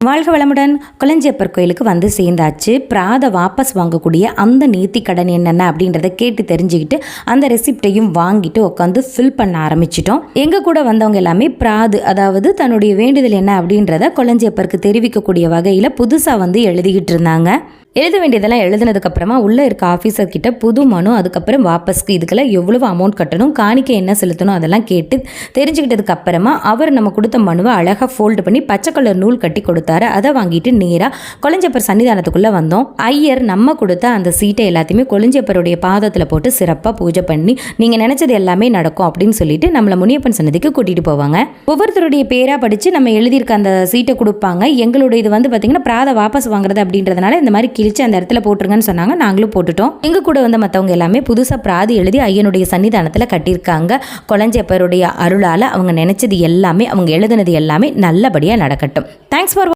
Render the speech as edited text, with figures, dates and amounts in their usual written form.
வாழ்க வளமுடன். கொளஞ்சியப்பர் கோயிலுக்கு வந்து சேர்ந்தாச்சு. பிராத வாபஸ் வாங்கக்கூடிய அந்த நேர்த்தி கடன் என்னென்ன அப்படின்றத கேட்டு தெரிஞ்சுக்கிட்டு அந்த ரெசிப்டையும் வாங்கிட்டு உட்காந்து ஃபில் பண்ண ஆரம்பிச்சிட்டோம். எங்கள் கூட வந்தவங்க எல்லாமே பிராது, அதாவது தன்னுடைய வேண்டுதல் என்ன அப்படின்றத கொளஞ்சியப்பருக்கு தெரிவிக்கக்கூடிய வகையில் புதுசாக வந்து எழுதிக்கிட்டு இருந்தாங்க. எழுத வேண்டியதெல்லாம் எழுதினதுக்கப்புறமா உள்ளே இருக்க ஆஃபீஸர் கிட்ட புது மனு, அதுக்கப்புறம் வாபஸ்க்கு இதுக்கெல்லாம் எவ்வளவு அமௌண்ட் கட்டணும், காணிக்கை என்ன செலுத்தணும் அதெல்லாம் கேட்டு தெரிஞ்சுக்கிட்டதுக்கு அப்புறமா அவர் நம்ம கொடுத்த மனுவை அழகாக ஃபோல்டு பண்ணி பச்சை கலர் நூல் கட்டி கொடுத்தாரு. அதை வாங்கிட்டு நேராக கொளஞ்சியப்பர் சன்னிதானத்துக்குள்ளே வந்தோம். ஐயர் நம்ம கொடுத்த அந்த சீட்டை எல்லாத்தையுமே கொளஞ்சியப்பருடைய பாதத்தில் போட்டு சிறப்பாக பூஜை பண்ணி நீங்கள் நினச்சது எல்லாமே நடக்கும் அப்படின்னு சொல்லிட்டு நம்மளை முனியப்பன் சன்னதிக்கு கூட்டிகிட்டு போவாங்க. ஒவ்வொருத்தருடைய பேராக படித்து நம்ம எழுதியிருக்க அந்த சீட்டை கொடுப்பாங்க. எங்களுடைய இது வந்து பார்த்திங்கன்னா பிராத வாபஸ் வாங்குறது அப்படின்றதுனால இந்த மாதிரி கிழிச்சு அந்த இடத்துல போட்டுருங்கன்னு சொன்னாங்க. நாங்களும் போட்டுட்டோம். எங்க கூட வந்த மற்றவங்க எல்லாமே புதுசாக பிராதி எழுதி ஐயனுடைய சன்னிதானத்தில் கட்டியிருக்காங்க. கொளஞ்சியப்பருடைய அருளால் அவங்க நினைச்சது எல்லாமே, அவங்க எழுதுனது எல்லாமே நல்லபடியாக நடக்கட்டும். Thanks for